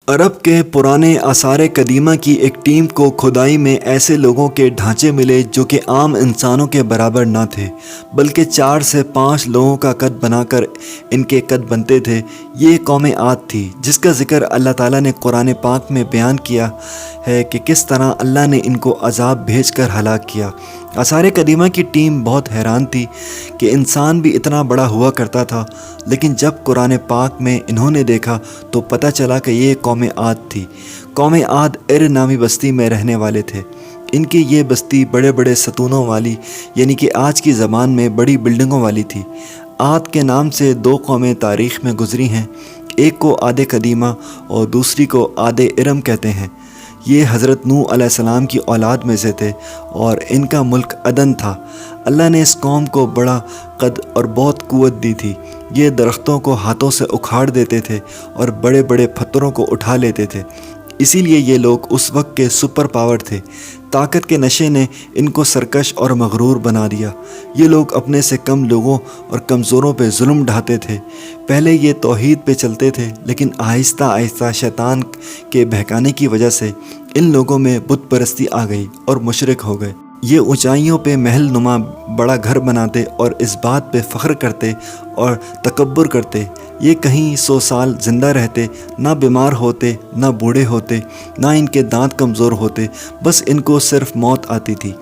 عرب کے پرانے آثار قدیمہ کی ایک ٹیم کو کھدائی میں ایسے لوگوں کے ڈھانچے ملے جو کہ عام انسانوں کے برابر نہ تھے، بلکہ 4 سے 5 لوگوں کا قد بنا کر ان کے قد بنتے تھے۔ یہ قوم عاد تھی جس کا ذکر اللہ تعالیٰ نے قرآن پاک میں بیان کیا ہے کہ کس طرح اللہ نے ان کو عذاب بھیج کر ہلاک کیا۔ آثار قدیمہ کی ٹیم بہت حیران تھی کہ انسان بھی اتنا بڑا ہوا کرتا تھا، لیکن جب قرآن پاک میں انہوں نے دیکھا تو پتہ چلا کہ یہ قوم عاد تھی۔ قوم عاد ار نامی بستی میں رہنے والے تھے۔ ان کی یہ بستی بڑے بڑے ستونوں والی، یعنی کہ آج کی زبان میں بڑی بلڈنگوں والی تھی۔ عاد کے نام سے 2 قومیں تاریخ میں گزری ہیں، ایک کو عاد قدیمہ اور دوسری کو عاد ارم کہتے ہیں۔ یہ حضرت نوح علیہ السلام کی اولاد میں سے تھے اور ان کا ملک عدن تھا۔ اللہ نے اس قوم کو بڑا قد اور بہت قوت دی تھی۔ یہ درختوں کو ہاتھوں سے اکھاڑ دیتے تھے اور بڑے بڑے پتھروں کو اٹھا لیتے تھے، اسی لیے یہ لوگ اس وقت کے سپر پاور تھے۔ طاقت کے نشے نے ان کو سرکش اور مغرور بنا دیا۔ یہ لوگ اپنے سے کم لوگوں اور کمزوروں پہ ظلم ڈھاتے تھے۔ پہلے یہ توحید پہ چلتے تھے، لیکن آہستہ آہستہ شیطان کے بہکانے کی وجہ سے ان لوگوں میں بت پرستی آ گئی اور مشرک ہو گئے۔ یہ اونچائیوں پہ محل نما بڑا گھر بناتے اور اس بات پہ فخر کرتے اور تکبر کرتے۔ یہ کہیں 100 سال زندہ رہتے، نہ بیمار ہوتے، نہ بوڑھے ہوتے، نہ ان کے دانت کمزور ہوتے، بس ان کو صرف موت آتی تھی۔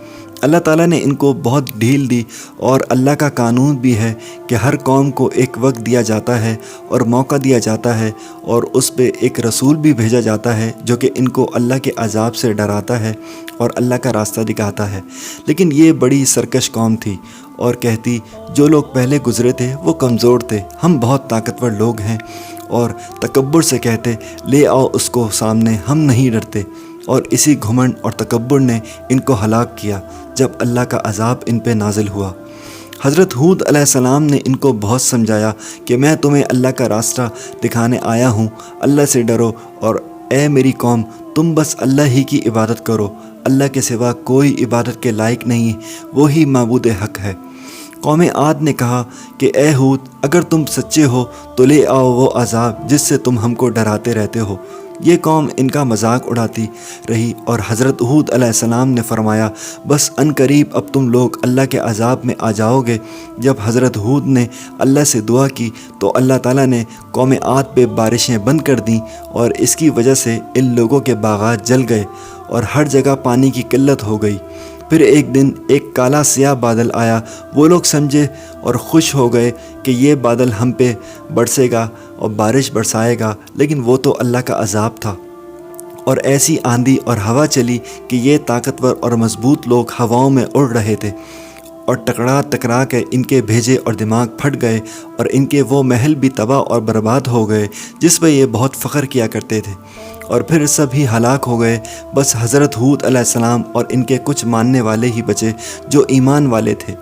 اللہ تعالیٰ نے ان کو بہت ڈھیل دی، اور اللہ کا قانون بھی ہے کہ ہر قوم کو ایک وقت دیا جاتا ہے اور موقع دیا جاتا ہے، اور اس پہ ایک رسول بھی بھیجا جاتا ہے جو کہ ان کو اللہ کے عذاب سے ڈراتا ہے اور اللہ کا راستہ دکھاتا ہے۔ لیکن یہ بڑی سرکش قوم تھی اور کہتی جو لوگ پہلے گزرے تھے وہ کمزور تھے، ہم بہت طاقتور لوگ ہیں، اور تکبر سے کہتے لے آؤ اس کو سامنے، ہم نہیں ڈرتے۔ اور اسی گھمنڈ اور تکبر نے ان کو ہلاک کیا جب اللہ کا عذاب ان پہ نازل ہوا۔ حضرت ہود علیہ السلام نے ان کو بہت سمجھایا کہ میں تمہیں اللہ کا راستہ دکھانے آیا ہوں، اللہ سے ڈرو، اور اے میری قوم تم بس اللہ ہی کی عبادت کرو، اللہ کے سوا کوئی عبادت کے لائق نہیں، وہی معبود حق ہے۔ قوم عاد نے کہا کہ اے ہود، اگر تم سچے ہو تو لے آؤ وہ عذاب جس سے تم ہم کو ڈراتے رہتے ہو۔ یہ قوم ان کا مذاق اڑاتی رہی، اور حضرت ہود علیہ السلام نے فرمایا بس ان قریب اب تم لوگ اللہ کے عذاب میں آ جاؤ گے۔ جب حضرت ہود نے اللہ سے دعا کی تو اللہ تعالیٰ نے قوم عاد پہ بارشیں بند کر دیں، اور اس کی وجہ سے ان لوگوں کے باغات جل گئے اور ہر جگہ پانی کی قلت ہو گئی۔ پھر ایک دن ایک کالا سیاہ بادل آیا، وہ لوگ سمجھے اور خوش ہو گئے کہ یہ بادل ہم پہ برسے گا اور بارش برسائے گا، لیکن وہ تو اللہ کا عذاب تھا۔ اور ایسی آندھی اور ہوا چلی کہ یہ طاقتور اور مضبوط لوگ ہواؤں میں اڑ رہے تھے، اور ٹکرا کے ان کے بھیجے اور دماغ پھٹ گئے، اور ان کے وہ محل بھی تباہ اور برباد ہو گئے جس پہ یہ بہت فخر کیا کرتے تھے، اور پھر سب ہی ہلاک ہو گئے۔ بس حضرت ہود علیہ السلام اور ان کے کچھ ماننے والے ہی بچے جو ایمان والے تھے۔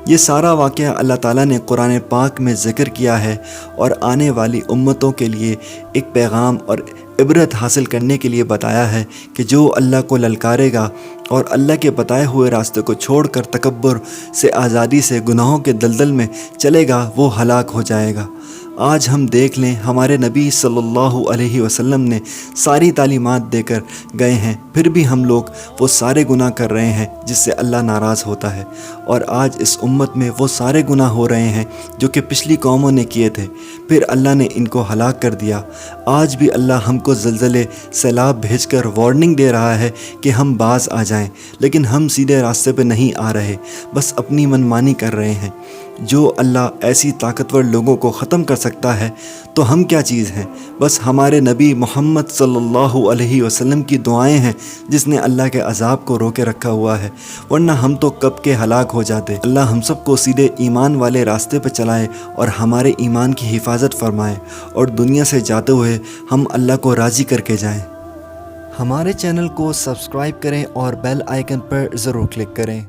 یہ سارا واقعہ اللہ تعالیٰ نے قرآن پاک میں ذکر کیا ہے، اور آنے والی امتوں کے لیے ایک پیغام اور عبرت حاصل کرنے کے لیے بتایا ہے کہ جو اللہ کو للکارے گا اور اللہ کے بتائے ہوئے راستے کو چھوڑ کر تکبر سے، آزادی سے گناہوں کے دلدل میں چلے گا، وہ ہلاک ہو جائے گا۔ آج ہم دیکھ لیں ہمارے نبی صلی اللہ علیہ وسلم نے ساری تعلیمات دے کر گئے ہیں، پھر بھی ہم لوگ وہ سارے گناہ کر رہے ہیں جس سے اللہ ناراض ہوتا ہے، اور آج اس امت میں وہ سارے گناہ ہو رہے ہیں جو کہ پچھلی قوموں نے کیے تھے، پھر اللہ نے ان کو ہلاک کر دیا۔ آج بھی اللہ ہم کو زلزلے، سیلاب بھیج کر وارننگ دے رہا ہے کہ ہم باز آ جائیں، لیکن ہم سیدھے راستے پہ نہیں آ رہے، بس اپنی منمانی کر رہے ہیں۔ جو اللہ ایسی طاقتور لوگوں کو ختم کر سکتا ہے تو ہم کیا چیز ہیں؟ بس ہمارے نبی محمد صلی اللہ علیہ وسلم کی دعائیں ہیں جس نے اللہ کے عذاب کو روکے رکھا ہوا ہے، ورنہ ہم تو کب کے ہلاک ہو جاتے۔ اللہ ہم سب کو سیدھے ایمان والے راستے پہ چلائے اور ہمارے ایمان کی حفاظت فرمائے، اور دنیا سے جاتے ہوئے ہم اللہ کو راضی کر کے جائیں۔ ہمارے چینل کو سبسکرائب کریں اور بیل آئیکن پر ضرور کلک کریں۔